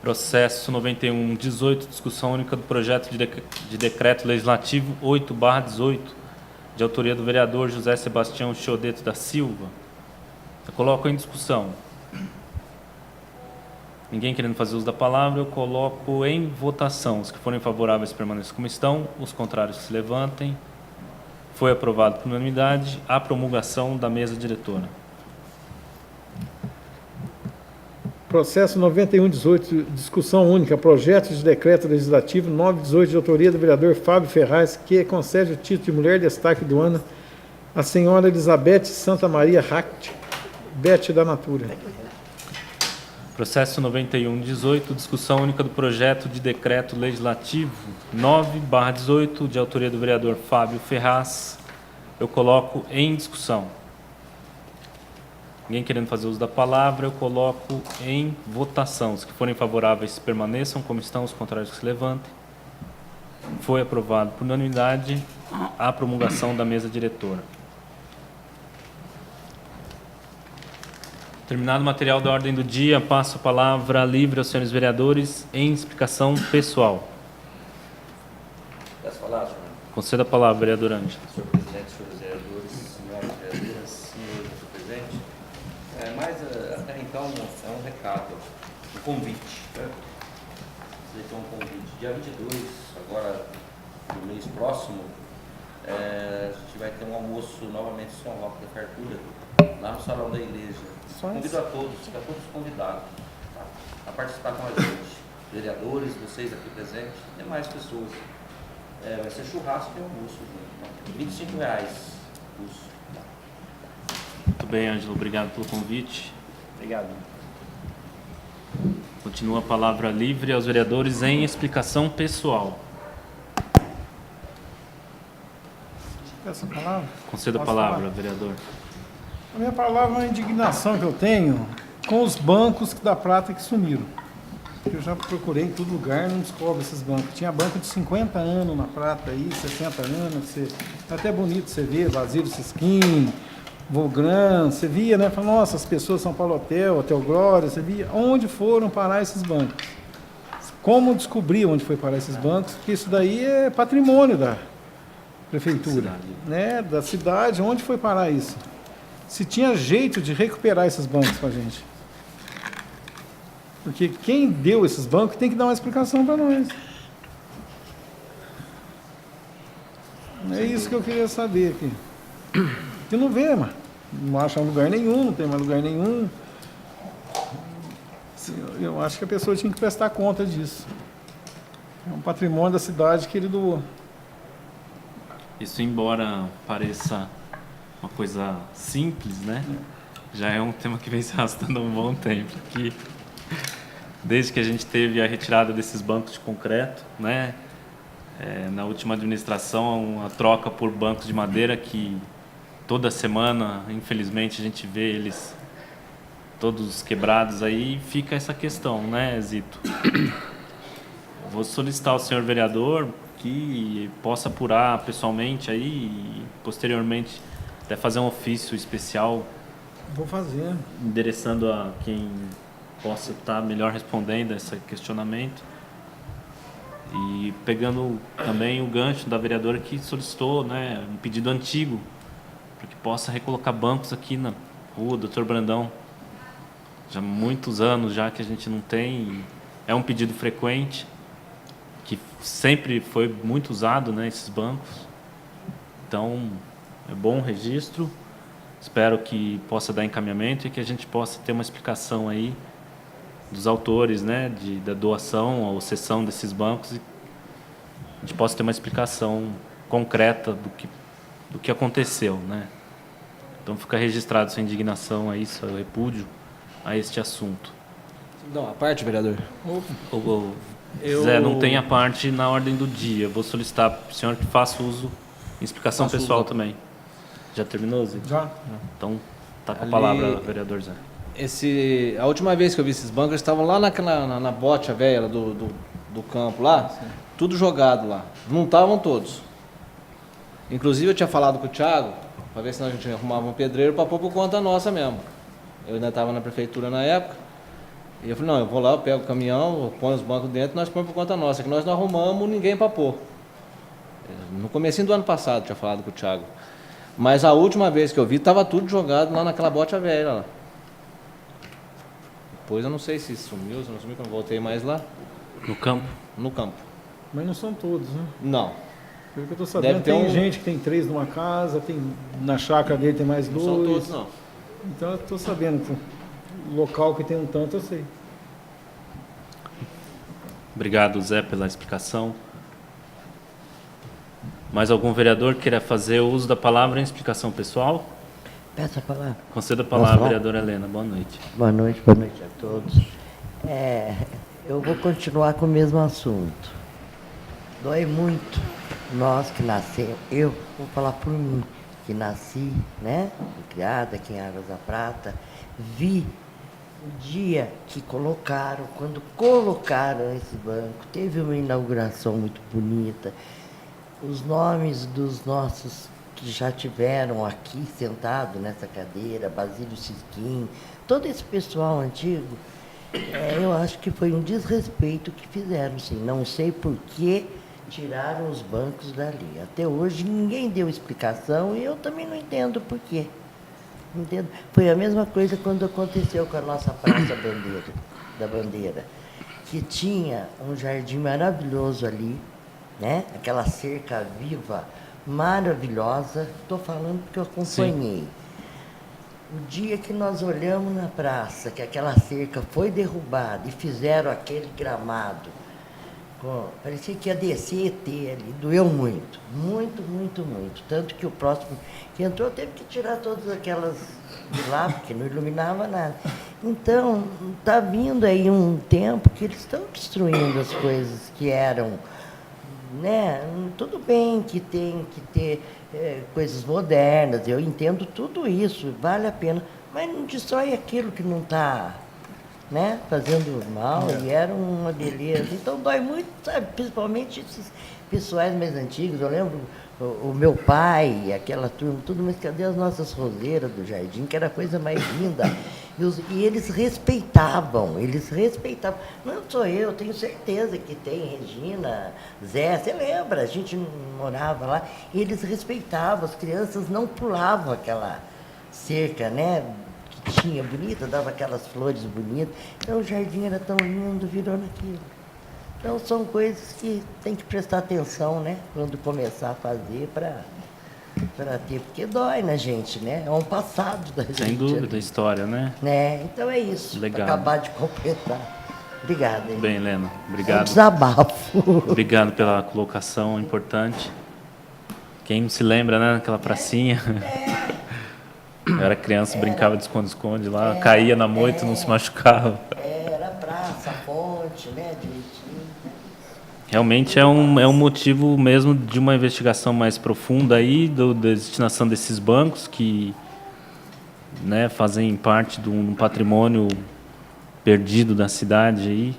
[SPEAKER 1] Processo 91/18, discussão única do projeto de decreto legislativo 8/18, de autoria do vereador José Sebastião Chodeto da Silva. Eu coloco em discussão. Ninguém querendo fazer uso da palavra, eu coloco em votação. Os que forem favoráveis permaneçam como estão, os contrários que se levantem. Foi aprovado por unanimidade a promulgação da mesa diretora.
[SPEAKER 2] Processo 91/18, discussão única, projeto de decreto legislativo 9/18, de autoria do vereador Fábio Ferraz, que concede o título de mulher destaque do ano à senhora Elizabeth Santa Maria Ract, Bete da Natura.
[SPEAKER 1] Processo 91/18, discussão única do projeto de decreto legislativo 9/18, de autoria do vereador Fábio Ferraz. Eu coloco em discussão. Ninguém querendo fazer uso da palavra, eu coloco em votação. Os que forem favoráveis permaneçam como estão, os contrários que se levantem. Foi aprovado por unanimidade a promulgação da mesa diretora. Terminado o material da ordem do dia, passo a palavra livre aos senhores vereadores em explicação pessoal.
[SPEAKER 3] Posso falar, senhor?
[SPEAKER 1] Conceda a palavra, vereador Ângelo.
[SPEAKER 3] Senhor presidente, senhores vereadores, senhoras vereadoras, senhores presentes. Mas até então é um recado, um convite. Vocês têm um convite. Dia 22, agora no mês próximo, a gente vai ter um almoço novamente em São Roque da Fartura, lá no salão da igreja. Convido a todos convidados, tá, a participar com a gente. Vereadores, vocês aqui presentes, e demais pessoas. Vai ser churrasco e almoço, gente. R$25 custo.
[SPEAKER 1] Muito bem, Ângelo, obrigado pelo convite.
[SPEAKER 5] Obrigado.
[SPEAKER 1] Continua a palavra livre aos vereadores em explicação pessoal.
[SPEAKER 2] Essa palavra?
[SPEAKER 1] Conceda a
[SPEAKER 2] Posso
[SPEAKER 1] palavra,
[SPEAKER 2] falar?
[SPEAKER 1] vereador.
[SPEAKER 2] A minha palavra é uma indignação que eu tenho com os bancos da Prata que sumiram. Eu já procurei em todo lugar, não descobre esses bancos. Tinha banco de 50 anos na Prata aí, 60 anos, é até bonito você ver, Basílio Sisquim, Volgran, você via, né? Fala, nossa, as pessoas São Paulo Hotel, Hotel Glória, você via onde foram parar esses bancos. Como descobrir onde foi parar esses bancos, porque isso daí é patrimônio da prefeitura, né? Da cidade, onde foi parar isso? Se tinha jeito de recuperar esses bancos para a gente. Porque quem deu esses bancos tem que dar uma explicação para nós. É isso que eu queria saber aqui. Que não vê, mano. Não acha lugar nenhum, não tem mais lugar nenhum. Eu acho que a pessoa tinha que prestar conta disso. É um patrimônio da cidade que ele doou.
[SPEAKER 1] Isso, embora pareça uma coisa simples, né? Já é um tema que vem se arrastando há um bom tempo. Que desde que a gente teve a retirada desses bancos de concreto, né? Na última administração, a troca por bancos de madeira que toda semana, infelizmente, a gente vê eles todos quebrados aí, fica essa questão, né, Zito? Vou solicitar ao senhor vereador que possa apurar pessoalmente aí e posteriormente até fazer um ofício especial.
[SPEAKER 2] Vou fazer.
[SPEAKER 1] Endereçando a quem possa estar melhor respondendo a esse questionamento. E pegando também o gancho da vereadora que solicitou, né, um pedido antigo para que possa recolocar bancos aqui na rua Dr. Brandão. Já há muitos anos já que a gente não tem, é um pedido frequente, que sempre foi muito usado, né, esses bancos. Então, é bom o registro, espero que possa dar encaminhamento e que a gente possa ter uma explicação aí dos autores, né, da doação ou cessão desses bancos, e a gente possa ter uma explicação concreta do que aconteceu, né. Então fica registrado sua indignação aí, seu repúdio a este assunto.
[SPEAKER 7] Não, a parte, vereador.
[SPEAKER 1] Zé, não tem a parte na ordem do dia. Eu vou solicitar para o senhor que faça uso em explicação pessoal também. Já terminou, Zé?
[SPEAKER 2] Já.
[SPEAKER 1] Então, tá com a
[SPEAKER 7] Ali-
[SPEAKER 1] palavra, vereador Zé.
[SPEAKER 7] A última vez que eu vi esses bancos, eles estavam lá na bote velha do campo lá, tudo jogado lá. Não estavam todos. Inclusive eu tinha falado com o Thiago, para ver se a gente arrumava um pedreiro para pôr por conta nossa mesmo. Eu ainda estava na prefeitura na época. E eu falei, não, eu vou lá, eu pego o caminhão, eu ponho os bancos dentro e nós põe por conta nossa, que nós não arrumamos ninguém para pôr. No comecinho do ano passado eu tinha falado com o Thiago. Mas a última vez que eu vi, estava tudo jogado lá naquela bote velha lá. Depois eu não sei se sumiu, se não sumiu, que eu não voltei mais lá.
[SPEAKER 1] No campo?
[SPEAKER 7] No campo.
[SPEAKER 2] Mas não são todos, né?
[SPEAKER 7] Não.
[SPEAKER 2] Pelo que eu tô sabendo,
[SPEAKER 7] Deve ter
[SPEAKER 2] tem
[SPEAKER 7] um-
[SPEAKER 2] gente que tem 3 numa casa, tem na chácara dele tem mais
[SPEAKER 7] Não
[SPEAKER 2] 2.
[SPEAKER 7] são todos, não.
[SPEAKER 2] Então eu tô sabendo que o local que tem um tanto eu sei.
[SPEAKER 1] Obrigado, Zé, pela explicação. Mais algum vereador queira fazer uso da palavra em explicação pessoal?
[SPEAKER 8] Peço a palavra.
[SPEAKER 1] Conceda a
[SPEAKER 8] Posso
[SPEAKER 1] palavra,
[SPEAKER 8] falar?
[SPEAKER 1] vereadora Helena. Boa noite.
[SPEAKER 8] Boa noite a todos. Eu vou continuar com o mesmo assunto. Dói muito nós que nascemos, eu vou falar por mim, que nasci, né, fui criada aqui em Águas da Prata, vi o dia que colocaram, quando colocaram esse banco, teve uma inauguração muito bonita, os nomes dos nossos que já tiveram aqui sentado nessa cadeira, Basílio Sisquim, todo esse pessoal antigo, eu acho que foi um desrespeito que fizeram, sim. Não sei por que tiraram os bancos dali. Até hoje ninguém deu explicação e eu também não entendo por quê. Entendo? Foi a mesma coisa quando aconteceu com a nossa Praça da Bandeira, que tinha um jardim maravilhoso ali, né? Aquela cerca viva maravilhosa. Estou falando porque eu acompanhei. O dia que nós olhamos na praça, que aquela cerca foi derrubada e fizeram aquele gramado, parecia que ia descer ET ali, doeu muito, muito, muito, muito. Tanto que o próximo que entrou teve que tirar todas aquelas de lá, porque não iluminava nada. Então, está vindo aí um tempo que eles estão destruindo as coisas que eram, né? Tudo bem que tem que ter coisas modernas, eu entendo tudo isso, vale a pena, mas não destrói aquilo que não está, né, fazendo mal, e era uma beleza. Então dói muito, sabe, principalmente esses pessoais mais antigos. Eu lembro o meu pai, aquela turma, tudo, mas cadê as nossas roseiras do jardim, que era a coisa mais linda. E eles respeitavam. Não sou eu, tenho certeza que tem Regina, Zé, você lembra, a gente morava lá, e eles respeitavam, as crianças não pulavam aquela cerca, né, que tinha bonita, dava aquelas flores bonitas. Então o jardim era tão lindo, virou naquilo. Então são coisas que tem que prestar atenção, né, quando começar a fazer para ter, porque dói na gente, né? É um passado da gente.
[SPEAKER 1] Sem dúvida,
[SPEAKER 8] ali.
[SPEAKER 1] história, né?
[SPEAKER 8] Né? Então é isso.
[SPEAKER 1] Legal.
[SPEAKER 8] Pra acabar de completar. Obrigada.
[SPEAKER 1] Bem, Helena,
[SPEAKER 8] É um
[SPEAKER 1] obrigado.
[SPEAKER 8] desabafo.
[SPEAKER 1] Obrigado pela colocação importante. Quem não se lembra, né, naquela pracinha? Eu era criança, brincava de esconde-esconde lá, caía na moita e não se machucava.
[SPEAKER 8] Era praça, ponte, né? Direitinho.
[SPEAKER 1] Realmente é um motivo mesmo de uma investigação mais profunda aí da destinação desses bancos que, né, fazem parte de um patrimônio perdido da cidade aí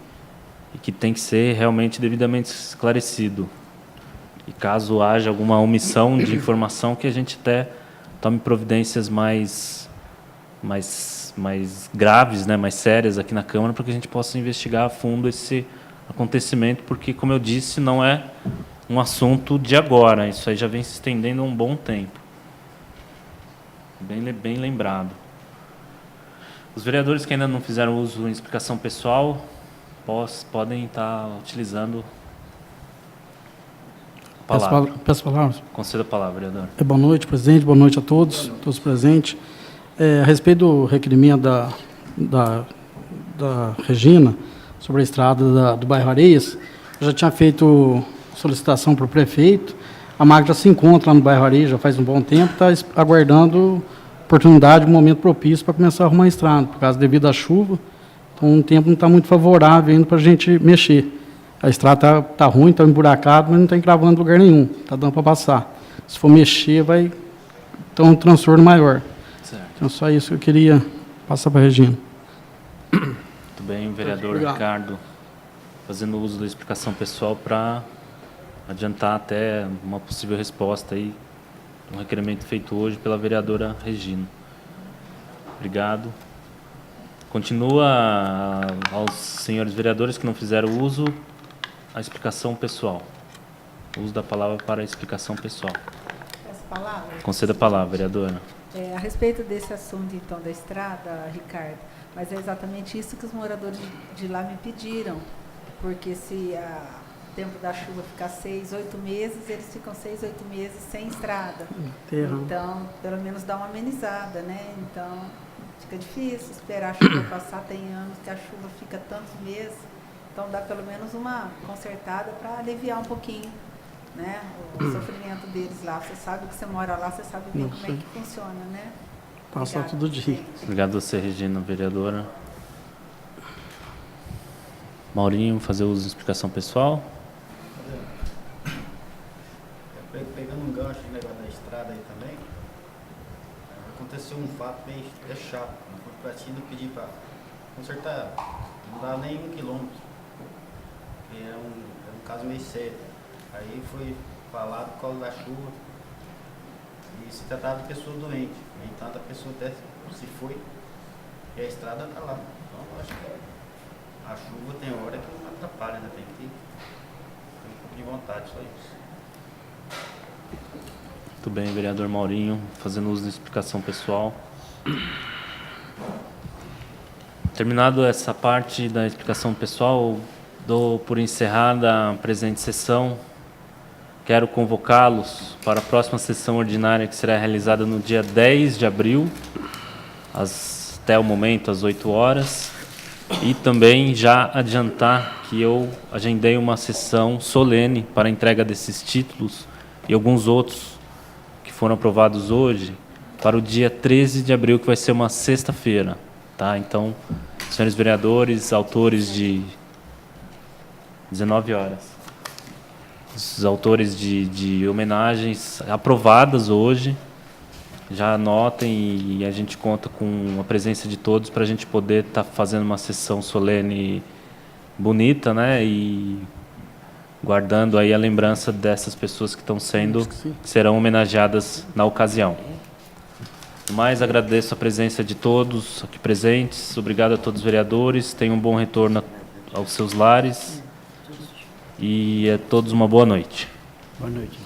[SPEAKER 1] e que tem que ser realmente devidamente esclarecido. E caso haja alguma omissão de informação, que a gente até tome providências mais graves, né, mais sérias aqui na Câmara, para que a gente possa investigar a fundo esse acontecimento, porque, como eu disse, não é um assunto de agora, isso aí já vem se estendendo há um bom tempo. Bem lembrado. Os vereadores que ainda não fizeram uso em explicação pessoal podem estar utilizando a palavra.
[SPEAKER 9] Peço palavras.
[SPEAKER 1] Conceda a palavra, vereador.
[SPEAKER 9] Boa noite, presidente. Boa noite a todos presentes. A respeito do requerimento da Regina sobre a estrada do bairro Areias, eu já tinha feito solicitação para o prefeito. A máquina já se encontra lá no bairro Areias já faz um bom tempo, está aguardando oportunidade, um momento propício para começar a arrumar a estrada, por causa devido à chuva. Então, o tempo não está muito favorável ainda para a gente mexer. A estrada está ruim, está emburacada, mas não está encravando em lugar nenhum. Está dando para passar. Se for mexer, vai ter um transtorno maior.
[SPEAKER 1] Certo.
[SPEAKER 9] Então, só isso que eu queria passar para a Regina.
[SPEAKER 1] Muito bem, vereador
[SPEAKER 9] Obrigado.
[SPEAKER 1] Ricardo, fazendo uso da explicação pessoal para adiantar até uma possível resposta aí, um requerimento feito hoje pela vereadora Regina. Obrigado. Continua aos senhores vereadores que não fizeram uso a explicação pessoal. O uso da palavra para a explicação pessoal.
[SPEAKER 4] Peço palavra.
[SPEAKER 1] Conceda a palavra, vereadora.
[SPEAKER 4] A respeito desse assunto, então, da estrada, Ricardo, mas é exatamente isso que os moradores de lá me pediram, porque se o tempo da chuva ficar 6, 8 meses, eles ficam 6, 8 meses sem estrada. Então, pelo menos dá uma amenizada, né? Então, fica difícil esperar a chuva passar, tem anos que a chuva fica tantos meses, então dá pelo menos uma consertada para aliviar um pouquinho, né, o sofrimento deles lá. Você sabe que você mora lá, você sabe bem como é que funciona, né?
[SPEAKER 9] Passa
[SPEAKER 4] Obrigada,
[SPEAKER 9] todo dia.
[SPEAKER 4] presidente.
[SPEAKER 1] Obrigado a você, Regina, vereadora. Maurinho, fazer uso de explicação pessoal.
[SPEAKER 5] Pegando um gancho de negócio da estrada aí também, aconteceu um fato bem chato. Eu fui para China e pedi para consertar, não dava nem 1 quilômetro. Era um caso meio sério. Aí foi falado por causa da chuva e se tratava de pessoa doente. No entanto, a pessoa até se foi e a estrada está lá. Então, eu acho que a chuva tem hora que não atrapalha, né? Tem que ter um pouco de vontade, só isso.
[SPEAKER 1] Muito bem, vereador Maurinho, fazendo uso da explicação pessoal. Terminado essa parte da explicação pessoal, dou por encerrada a presente sessão. Quero convocá-los para a próxima sessão ordinária, que será realizada no dia 10 de abril, até o momento, às 8 horas. E também já adiantar que eu agendei uma sessão solene para a entrega desses títulos e alguns outros que foram aprovados hoje, para o dia 13 de abril, que vai ser uma sexta-feira. Tá? Então, senhores vereadores, autores de 19 horas. Os autores de homenagens aprovadas hoje, já anotem e a gente conta com a presença de todos para a gente poder estar fazendo uma sessão solene bonita, né? E guardando aí a lembrança dessas pessoas que serão homenageadas na ocasião. No mais, agradeço a presença de todos aqui presentes. Obrigado a todos os vereadores. Tenham um bom retorno aos seus lares. E a todos uma boa noite.
[SPEAKER 6] Boa noite.